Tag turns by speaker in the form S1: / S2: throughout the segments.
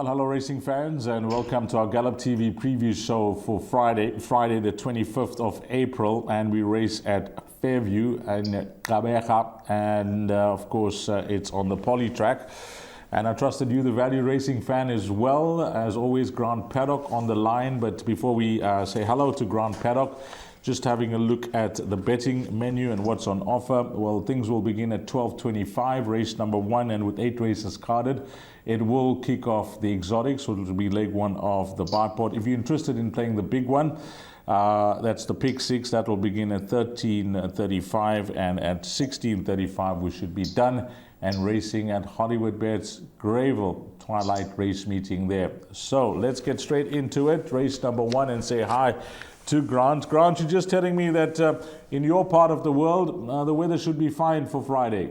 S1: hello racing fans, and welcome to our Gallop TV preview show for Friday the 25th of April, and we race at Fairview in Gqeberha, and of course it's on the poly track. And I trust that you, the value racing fan, as well. As always, Grant Paddock on the line. But before we say hello to Grant Paddock, just having a look at the betting menu and what's on offer. Well, things will begin at 12:25, race number 1, and with 8 races carded, it will kick off the exotics, which will be leg 1 of the bipod. If you're interested in playing the big one, that's the pick 6. That will begin at 13:35, and at 16:35 we should be done and racing at Hollywoodbets Greyville Twilight Race Meeting there. So let's get straight into it. Race number 1, and say hi to Grant. Grant, you're just telling me that in your part of the world, the weather should be fine for Friday.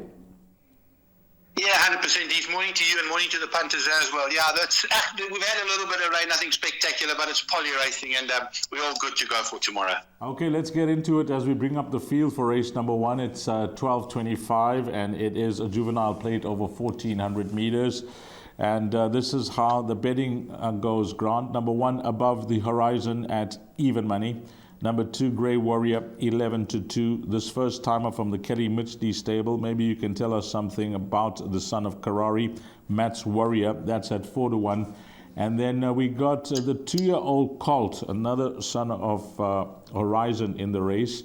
S2: Yeah, 100%. He's morning to you and morning to the punters as well. Yeah, we've had a little bit of rain, nothing spectacular, but it's poly racing, and we're all good to go for tomorrow.
S1: Okay, let's get into it as we bring up the field for race number 1. It's 12:25, and it is a juvenile plate over 1,400 meters. And this is how the betting goes, Grant. Number 1, Above the Horizon at even money. Number 2, Grey Warrior, 11-2. This first timer from the Kelly Mitchley stable. Maybe you can tell us something about the son of Karari, Matt's Warrior. That's at 4-1. And then we got the 2-year-old colt, another son of Horizon in the race.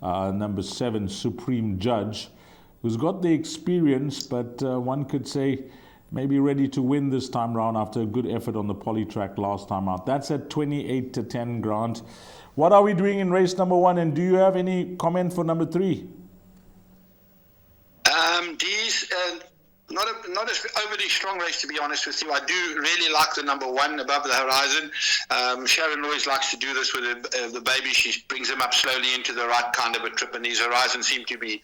S1: Number 7, Supreme Judge, who's got the experience, but one could say maybe ready to win this time round after a good effort on the poly track last time out. That's at 28-10, Grant. What are we doing in race number 1, and do you have any comment for number 3?
S2: These not an overly strong race, to be honest with you. I do really like the number 1, Above the Horizon. Sharon always likes to do this with the baby. She brings him up slowly into the right kind of a trip, and these Horizons seem to be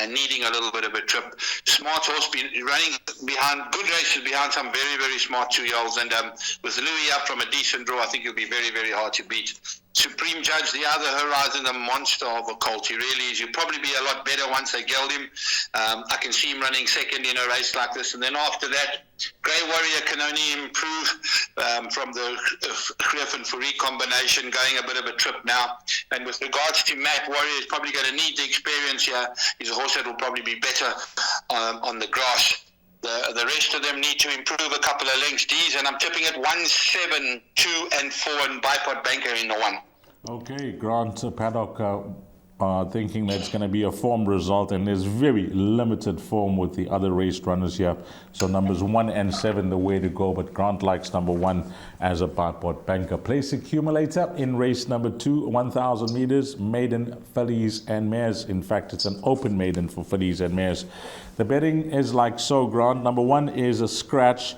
S2: needing a little bit of a trip. Smart horse, running behind good races behind some very, very smart 2-year-olds, and with Louis up from a decent draw, I think he'll be very, very hard to beat. Supreme Judge, the other Horizon, a monster of a colt. He really is. He'll probably be a lot better once they geld him. I can see him running second in a race like this. And then after that, Grey Warrior can only improve from the Griff and Fourie combination, going a bit of a trip now. And with regards to Matt Warrior, he's probably going to need the experience here. He's a horse that will probably be better on the grass. The rest of them need to improve a couple of lengths, D's, and I'm tipping at 1, 7, 2, and 4, and bipod banker in the 1.
S1: Okay, Grant Paddock thinking that's going to be a form result, and there's very limited form with the other race runners here. So numbers 1 and 7 the way to go, but Grant likes number 1 as a bipod banker. Place accumulator in race number 2, 1,000 meters, maiden, fillies and mares. In fact, it's an open maiden for fillies and mares. The betting is like so, Grant. Number 1 is a scratch.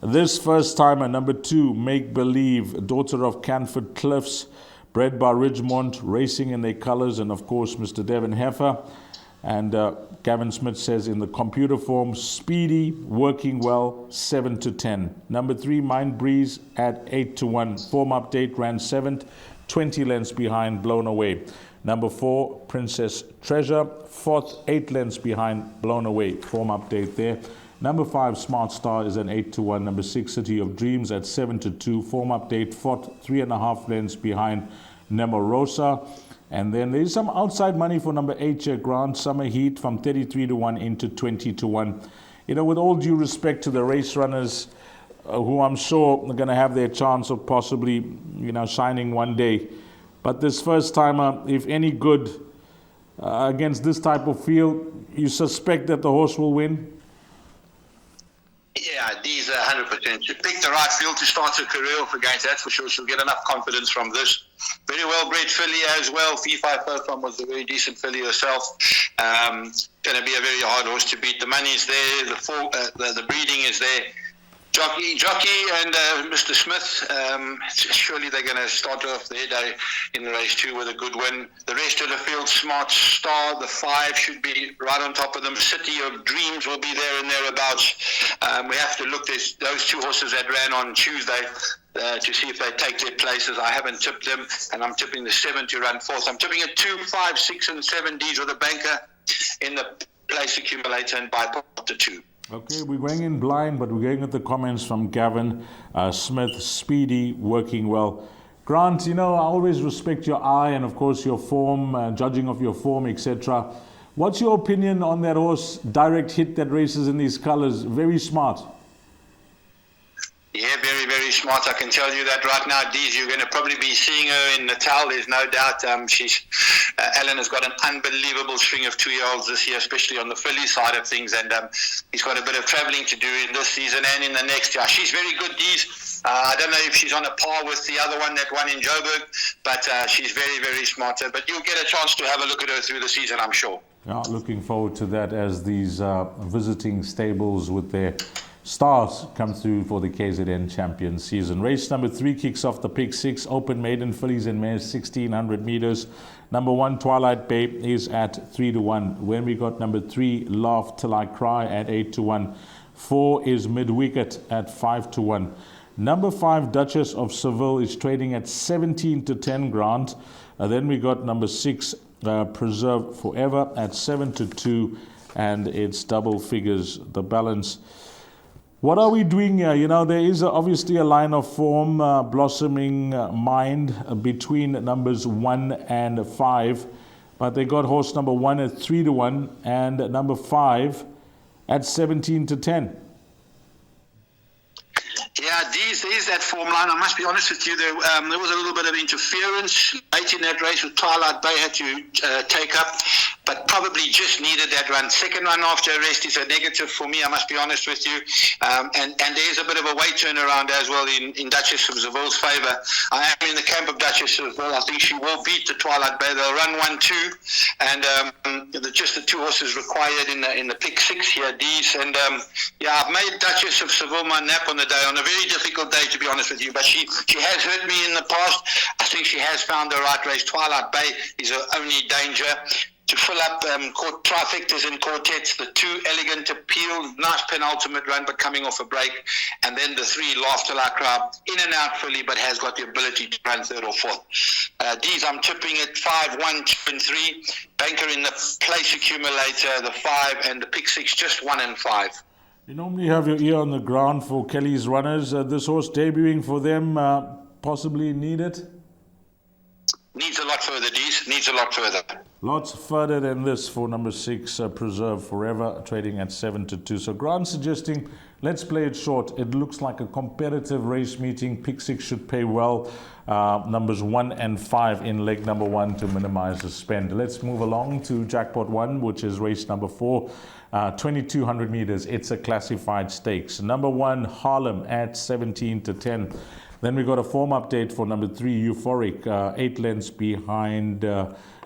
S1: This first timer, number 2, Make Believe, daughter of Canford Cliffs, bred by Ridgemont, racing in their colors, and of course Mr. Devin Heifer. And Gavin Smith says in the computer form, speedy, working well, 7-10. Number 3, Mind Breeze at 8-1. Form update, ran 7th, 20 lengths behind, Blown Away. Number 4, Princess Treasure, 4th, 8 lengths behind, Blown Away. Form update there. Number 5, Smart Star is an 8-1. Number 6, City of Dreams at 7-2. Form update, 4th, 3.5 lengths behind, Nemorosa. And then there's some outside money for number 8 here, Grant. Summer Heat from 33-1 into 20-1. You know, with all due respect to the race runners, who I'm sure are going to have their chance of possibly, shining one day. But this first timer, if any good against this type of field, you suspect that the horse will win?
S2: Yeah, these are 100%. She picked the right field to start her career off against, that's for sure. She'll get enough confidence from this. Very well-bred filly as well. Fee-Fi Fo was a very decent filly herself. Going to be a very hard horse to beat. The money's there. The breeding is there. Jockey and Mr. Smith, surely they're going to start off their day in the race 2 with a good win. The rest of the field, Smart Star, the 5 should be right on top of them. City of Dreams will be there and thereabouts. We have to look, there's those 2 horses that ran on Tuesday to see if they take their places. I haven't tipped them, and I'm tipping the 7 to run 4th. I'm tipping at 2, 5, 6, and 7 D's with a banker in the place accumulator and bipod to 2.
S1: Okay, we're going in blind, but we're going with the comments from Gavin Smith. Speedy, working well. Grant, I always respect your eye and, of course, your form, judging of your form, etc. What's your opinion on that horse, Direct Hit, that races in these colors? Very smart.
S2: Yeah, very, very smart. I can tell you that right now, Deez, you're going to probably be seeing her in Natal. There's no doubt. Alan has got an unbelievable string of 2-year-olds this year, especially on the filly side of things. And he's got a bit of travelling to do in this season and in the next year. She's very good, Deez. I don't know if she's on a par with the other one that won in Joburg, but she's very, very smart. But you'll get a chance to have a look at her through the season, I'm sure.
S1: Yeah, looking forward to that as these visiting stables with their stars come through for the KZN Champion season. Race number 3 kicks off the Pick 6, Open Maiden Fillies and Mares, 1,600 meters. Number 1, Twilight Bay, is at 3-1. When we got number 3, Laugh Till I Cry, at 8-1. 4 is Mid-Wicket at 5-1. Number 5, Duchess of Seville, is trading at 17-10, Grant. Then we got number 6, Preserve Forever, at 7-2, and it's double figures, the balance. What are we doing here? There is obviously a line of form, blossoming mind between numbers 1 and 5. But they got horse number 1 at 3-1 and number 5 at 17-10.
S2: Yeah, there's that form line. I must be honest with you, there was a little bit of interference late in that race with Twilight Bay had to take up, but probably just needed that run. Second run after arrest is a negative for me, I must be honest with you. And there's a bit of a weight turnaround as well in Duchess of Seville's favour. I am in the camp of Duchess of Seville. I think she will beat the Twilight Bay. They'll run 1-2, and just the 2 horses required in the Pick 6 here, Deez. And I've made Duchess of Seville my nap on the day, on a very difficult day, to be honest with you, but she has hurt me in the past. I think she has found the right race. Twilight Bay is her only danger. To fill up trifectas and quartets, the 2 Elegant Appeal, nice penultimate run, but coming off a break, and then the 3 Laugh Till I Cry, in and out filly, but has got the ability to run 3rd or 4th. These I'm tipping at 5, 1, 2, and 3. Banker in the place accumulator, the 5, and the Pick 6, just 1 and 5.
S1: You normally have your ear on the ground for Kelly's runners. This horse debuting for them, possibly need it?
S2: Needs a lot further, Deez. Needs a lot further.
S1: Lots further than this for number 6, Preserve Forever, trading at 7-2. So Grant suggesting, let's play it short. It looks like a competitive race meeting. Pick 6 should pay well. Numbers 1 and 5 in leg number 1 to minimize the spend. Let's move along to Jackpot 1, which is race number 4. 2,200 meters. It's a classified stakes. Number 1, Harlem, at 17-10. Then we got a form update for number 3, Euphoric, 8 lengths behind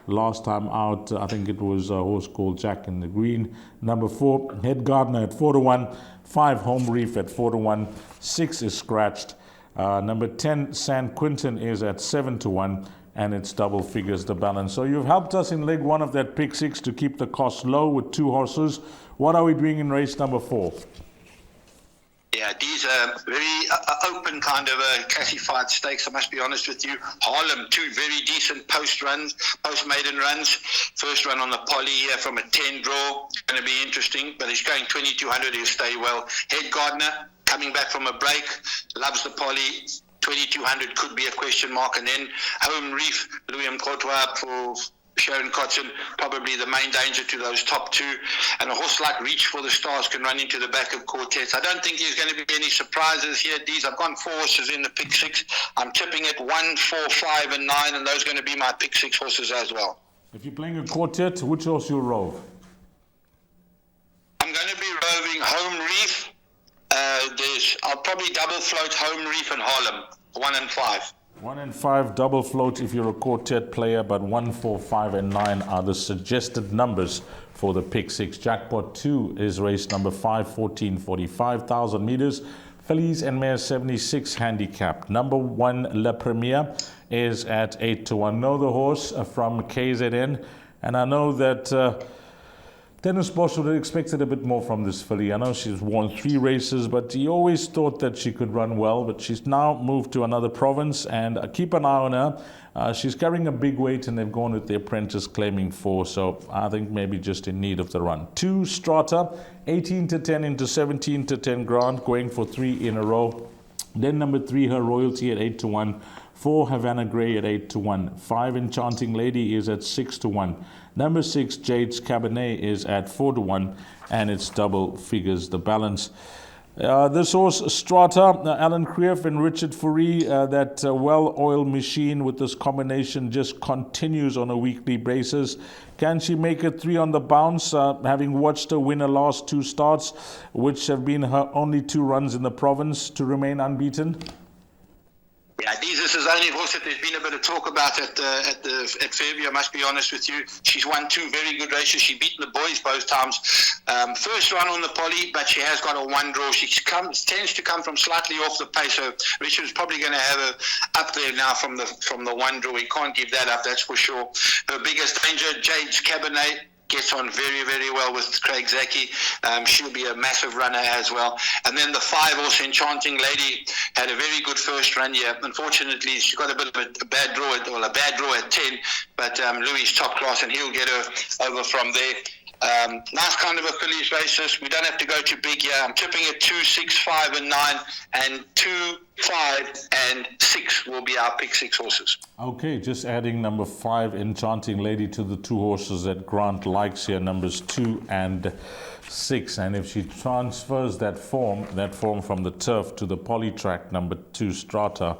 S1: last time out. I think it was a horse called Jack in the Green. Number 4, Head Gardener at 4-1. 5, Home Reef at 4-1. 6 is scratched. Number 10, San Quintin, is at 7-1. And it's double figures, the balance. So you've helped us in leg 1 of that Pick 6 to keep the cost low with 2 horses. What are we doing in race number 4?
S2: Yeah, these are very open kind of classified stakes, I must be honest with you. Harlem, 2 very decent post-maiden runs. First run on the poly here from a 10 draw. Going to be interesting, but he's going 2,200, he'll stay well. Head Gardener, coming back from a break, loves the poly. 2,200 could be a question mark. And then Home Reef, Louis Mkotwa for Sharon Cotton, probably the main danger to those top 2. And a horse like Reach for the Stars can run into the back of quartets. I don't think there's going to be any surprises here, Deez. I've gone 4 horses in the Pick 6. I'm tipping it 1, 4, 5, and 9, and those are going to be my Pick 6 horses as well.
S1: If you're playing a quartet, which horse you'll rove?
S2: I'm going to be roving Home Reef. I'll probably double float Home Reef and Harlem, 1 and 5.
S1: 1 and 5 double float if you're a quartet player, but 1, 4, 5, and 9 are the suggested numbers for the Pick 6. Jackpot 2 is race number 5, 14, 45,000 meters. Fillies and Mares 76 handicap. Number 1, La Premiere, is at 8-1. Know the horse from KZN, and I know that Dennis Bosch would have expected a bit more from this filly. I know she's won 3 races, but he always thought that she could run well. But she's now moved to another province, and keep an eye on her. She's carrying a big weight, and they've gone with the apprentice claiming 4. So I think maybe just in need of the run. 2 Strata, 18-10 into 17-10 Grant, going for 3 in a row. Then number 3, Her Royalty at 8-1. 4, Havana Grey at 8-1. 5, Enchanting Lady is at 6-1. Number 6, Jade's Cabernet is at 4-1, and it's double figures the balance. This horse, Strata, Alan Creef and Richard Fourie, that well-oiled machine with this combination just continues on a weekly basis. Can she make it 3 on the bounce, having watched her win her last 2 starts, which have been her only 2 runs in the province, to remain unbeaten?
S2: Yeah, this is the only horse that there's been a bit of talk about at Fairview, I must be honest with you. She's won 2 very good races. She's beaten the boys both times. First run on the poly, but she has got a 1 draw. She tends to come from slightly off the pace, so Richard's probably going to have her up there now from the 1 draw. He can't give that up, that's for sure. Her biggest danger, Jade's Cabernet, gets on very, very well with Craig Zaki. She'll be a massive runner as well. And then the 5 also, Enchanting Lady, had a very good first run here. Unfortunately, she got a bit of a bad draw at 10, but Louis top class, and he'll get her over from there. Nice kind of a fillies races. We don't have to go too big here. I'm tipping at 2, 6, 5 and 9, and 2, 5 and 6 will be our pick 6 horses.
S1: Okay, just adding number 5, Enchanting Lady, to the 2 horses that Grant likes here, numbers 2 and 6. And if she transfers that form from the turf to the poly track, number 2 Strata,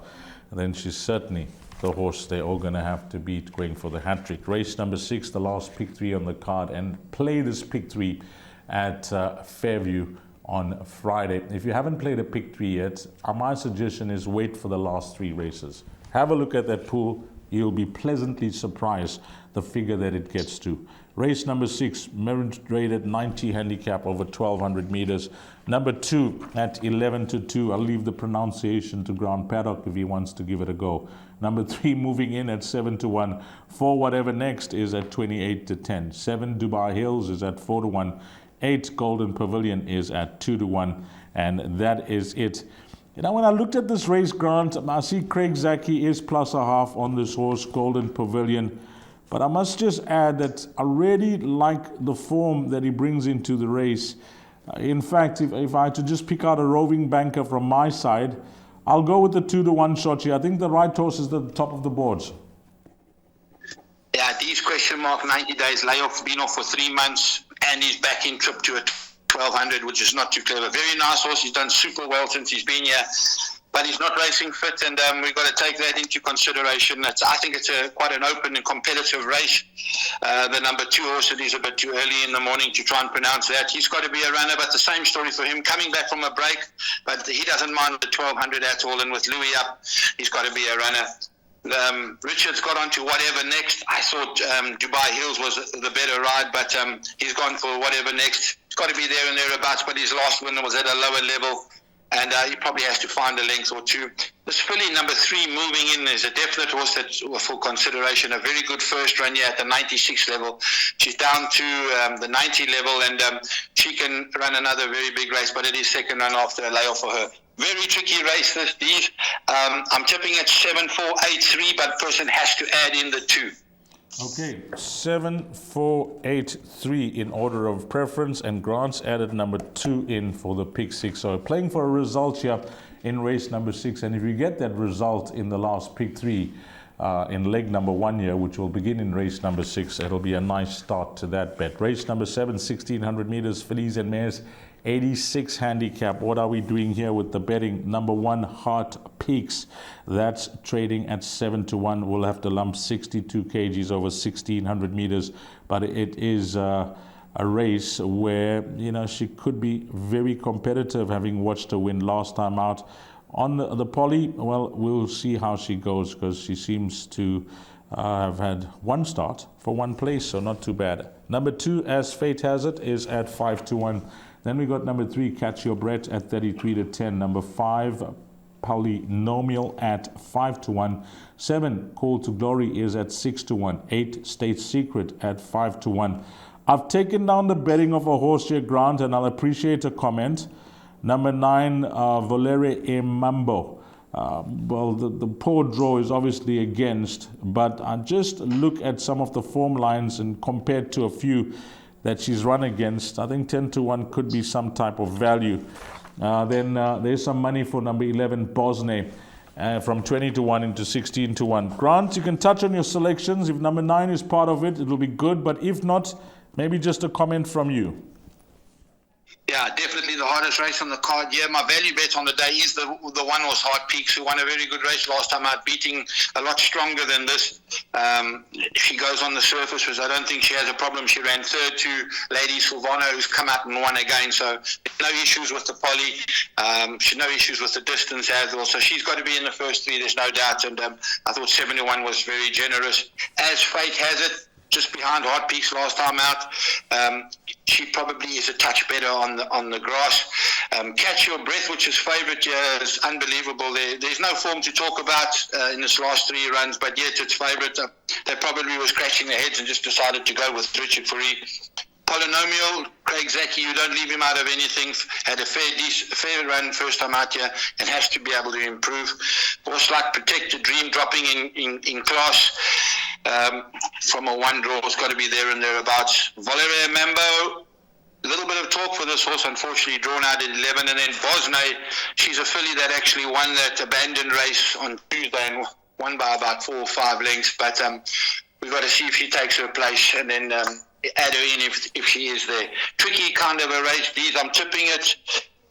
S1: then she's certainly the horse they're all going to have to beat going for the hat-trick. Race number 6, the last pick 3 on the card, and play this pick 3 at Fairview on Friday. If you haven't played a pick 3 yet, my suggestion is wait for the last 3 races. Have a look at that pool. You'll be pleasantly surprised the figure that it gets to. Race number 6, merit rated 90 handicap over 1,200 meters. Number 2 at 11-2. I'll leave the pronunciation to Grant Paddock if he wants to give it a go. Number 3 moving in at 7-1. 4 Whatever Next is at 28-10. 7 Dubai Hills is at 4-1. 8 Golden Pavilion is at 2-1. And that is it. You know, when I looked at this race, Grant, I see Craig Zaki is +1/2 on this horse, Golden Pavilion. But I must just add that I really like the form that he brings into the race. In fact, if I had to just pick out a roving banker from my side, I'll go with the 2-1 shot here. I think the right horse is at the top of the boards.
S2: Yeah, D's question mark, 90 days layoff, been off for 3 months, and he's back in trip to a 1,200, which is not too clever. Very nice horse. He's done super well since he's been here, but he's not racing fit, and we've got to take that into consideration. I think it's quite an open and competitive race. The number 2 horse, it is a bit too early in the morning to try and pronounce that. He's got to be a runner, but the same story for him, coming back from a break, but he doesn't mind the 1,200 at all, and with Louis up, he's got to be a runner. Richard's got on to Whatever Next. I thought Dubai Hills was the better ride, but he's gone for Whatever Next. He's got to be there and thereabouts, but his last win was at a lower level, and he probably has to find a length or 2. This filly, number 3, moving in, is a definite horse that's for consideration. A very good first run here at the 96 level. She's down to the 90 level, and she can run another very big race, but it is second run after a layoff for her. Very tricky race, these. I'm tipping at 7-4-8-3, but person has to add in the 2.
S1: Okay, 7-4-8-3 in order of preference, and Grant's added number 2 in for the pick 6. So playing for a result here in race number 6, and if you get that result in the last pick 3 in leg number 1 here, which will begin in race number 6, it'll be a nice start to that bet. Race number 7, 1,600 meters, fillies and mares, 86 handicap. What are we doing here with the betting? Number 1, Heart Peaks. That's trading at 7-1. We'll have to lump 62 kgs over 1,600 meters, but it is a race where, you know, she could be very competitive, having watched her win last time out. On the poly, well, we'll see how she goes, because she seems to have had 1 start for 1 place, so not too bad. Number 2, As Fate Has It, is at 5-1. Then we got number 3, Catch Your Breath, at 33-10. Number 5, Polynomial, at 5-1. 7, Call to Glory, is at 6-1. 8, State Secret, at 5-1. I've taken down the betting of a horse here, Grant, and I'll appreciate a comment. Number 9, Volere e Mambo. Well, the poor draw is obviously against, but I just look at some of the form lines and compared to a few that she's run against, I think 10-1 could be some type of value. Then there's some money for number 11, Bosne, from 20-1 into 16-1. Grant, you can touch on your selections. If number 9 is part of it, it will be good, but if not, maybe just a comment from you.
S2: Yeah, definitely the hardest race on the card. Yeah, my value bet on the day is the one horse Heart Peaks, who won a very good race last time out, beating a lot stronger than this. She goes on the surface, which I don't think she has a problem. She ran third to Lady Silvano, who's come out and won again. So no issues with the poly. She's no issues with the distance as well. So she's got to be in the first 3, there's no doubt. And I thought 7-1 was very generous. As fate has it, just behind Heart Peaks last time out. She probably is a touch better on the grass. Catch Your Breath, which is favourite here, is unbelievable. There's no form to talk about in this last 3 runs, but yet it's favourite. They probably were scratching their heads and just decided to go with Richard Fourie. Polynomial, Craig Zaki, you don't leave him out of anything. Had a fair run first time out here and has to be able to improve. Horse like Protect the Dream dropping in class. From a 1 draw, it's got to be there and thereabouts. Volere Mambo, a little bit of talk for this horse, unfortunately drawn out at 11. And then Bosne, she's a filly that actually won that abandoned race on Tuesday and won by about 4 or 5 lengths. But we've got to see if she takes her place and then add her in if she is there. Tricky kind of a race. I'm tipping it.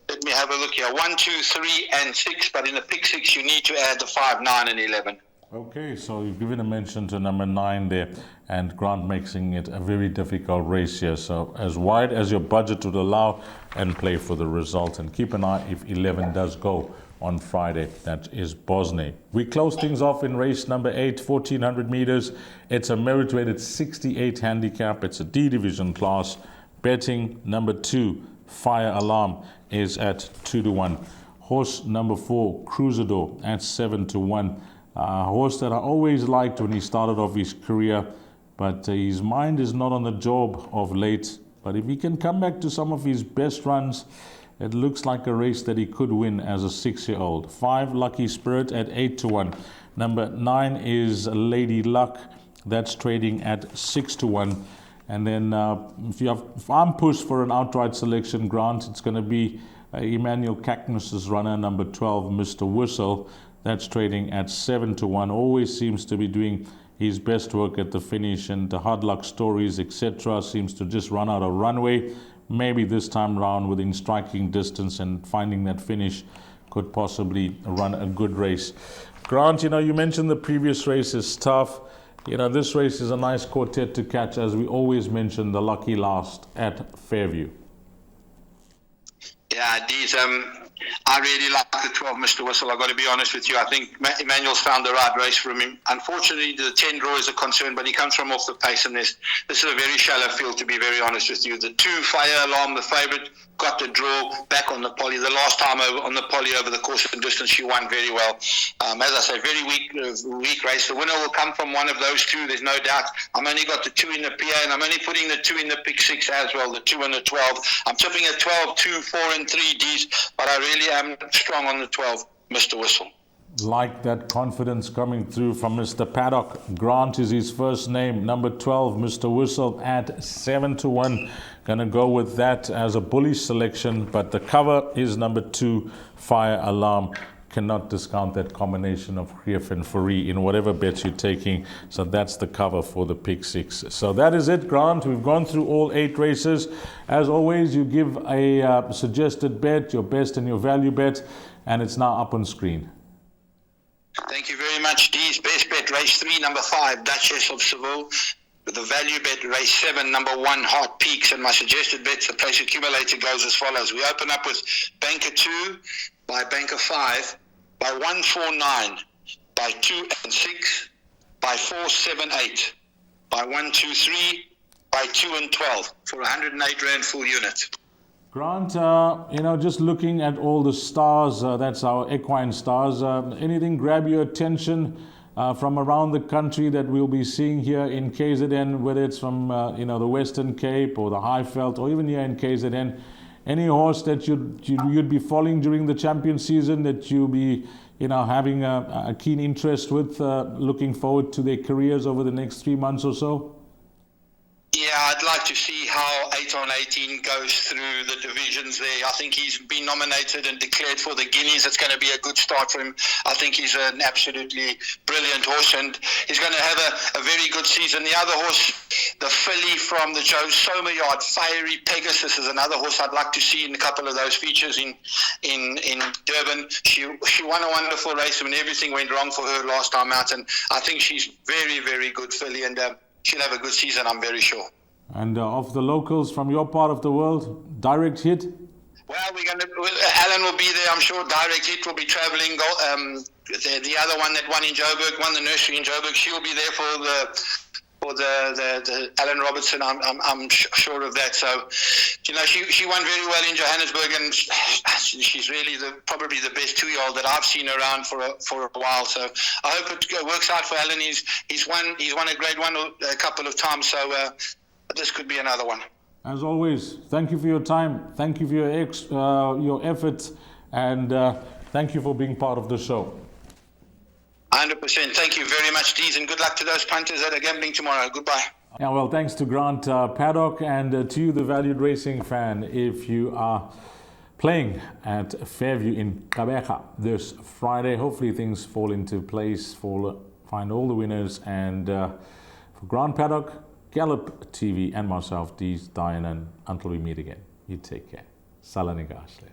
S2: Let me have a look here. 1, 2, 3, and 6. But in the pick 6, you need to add the 5, 9, and 11.
S1: Okay, so you've given a mention to number 9 there, and Grant making it a very difficult race here. So as wide as your budget would allow, and play for the result. And keep an eye if 11 does go on Friday. That is Bosne. We close things off in race number 8, 1400 meters. It's a merit-rated 68 handicap. It's a D division class. Betting number 2, Fire Alarm, is at 2-1. Horse number 4, Cruisador, at 7-1. A horse that I always liked when he started off his career, but his mind is not on the job of late. But if he can come back to some of his best runs, it looks like a race that he could win as a 6-year-old. 5, Lucky Spirit, at 8-1. Number 9 is Lady Luck. That's trading at 6-1. And then if I'm pushed for an outright selection, Grant, it's going to be Emmanuel Cackness's runner, number 12, Mr. Whistle. That's trading at 7-1. Always seems to be doing his best work at the finish, and the hard luck stories, etc., seems to just run out of runway. Maybe this time round, within striking distance and finding that finish, could possibly run a good race. Grant, you mentioned the previous race is tough. This race is a nice quartet to catch, as we always mention, the lucky last at Fairview.
S2: Yeah, these I really like the 12, Mr. Whistle. I've got to be honest with you. I think Emmanuel's found the right race for him. Unfortunately, the 10 draw is a concern, but he comes from off the pace, and this is a very shallow field, to be very honest with you. The 2, Fire Alarm, the favourite, got the draw back on the poly. The last time on the poly over the course and distance, she won very well. As I say, very weak race. The winner will come from one of those 2, there's no doubt. I'm only got the 2 in the PA, and I'm only putting the 2 in the pick 6 as well, the 2 and the 12. I'm tipping at 12, 2, 4, and 3 Ds, but I really am strong on the 12, Mr. Whistle.
S1: Like that confidence coming through from Mr. Paddock. Grant is his first name. Number 12, Mr. Whistle, at 7-1. Gonna go with that as a bullish selection, but the cover is number 2, Fire Alarm. Cannot discount that combination of Krief and Fourie in whatever bets you're taking. So that's the cover for the pick 6. So that is it, Grant. We've gone through all 8 races. As always, you give a suggested bet, your best and your value bet, and it's now up on screen.
S2: Thank you very much, D's. Best bet, race 3, number 5, Duchess of Seville. With the value bet, race 7, number 1, Heart Peaks. And my suggested bets, the place accumulator, goes as follows. We open up with Banker 2 by Banker 5, by 1, 4, 9, by 2 and 6, by 4, 7, 8, by 1, 2, 3, by 2 and 12 for 108 Rand full unit.
S1: Grant, just looking at all the stars, that's our equine stars, anything grab your attention from around the country that we'll be seeing here in KZN, whether it's from the Western Cape or the Highveld or even here in KZN? Any horse that you'd be following during the champion season that you'll be having a keen interest with, looking forward to their careers over the next 3 months or so?
S2: Yeah, I'd like to see how 8 on 18 goes through the divisions there. I think he's been nominated and declared for the Guineas. It's going to be a good start for him. I think he's an absolutely brilliant horse, and he's going to have a very good season. The other horse, the filly from the Joe Somer yard, Fiery Pegasus, is another horse I'd like to see in a couple of those features in Durban. She won a wonderful race when everything went wrong for her last time out, and I think she's very, very good filly, and she'll have a good season, I'm very sure.
S1: And of the locals from your part of the world, Direct Hit?
S2: Well, Alan will be there, I'm sure. Direct Hit will be travelling. The other one that won in Joburg, won the nursery in Joburg, she'll be there for the Alan Robertson. I'm sure of that. So, she won very well in Johannesburg, and she's really probably the best 2-year-old that I've seen around for a while. So I hope it works out for Alan. He's won a grade one a couple of times. So this could be another one.
S1: As always, thank you for your time. Thank you for your efforts, and thank you for being part of the show.
S2: 100%. Thank you very much, Deez, and good luck to those punters that are gambling tomorrow. Goodbye.
S1: Yeah, well, thanks to Grant Paddock, and to you, the valued racing fan. If you are playing at Fairview in Gqeberha this Friday, hopefully things fall into place, find all the winners, and for Grant Paddock, Gallop TV, and myself, Deez, Diane, and until we meet again, you take care. Salanigashle.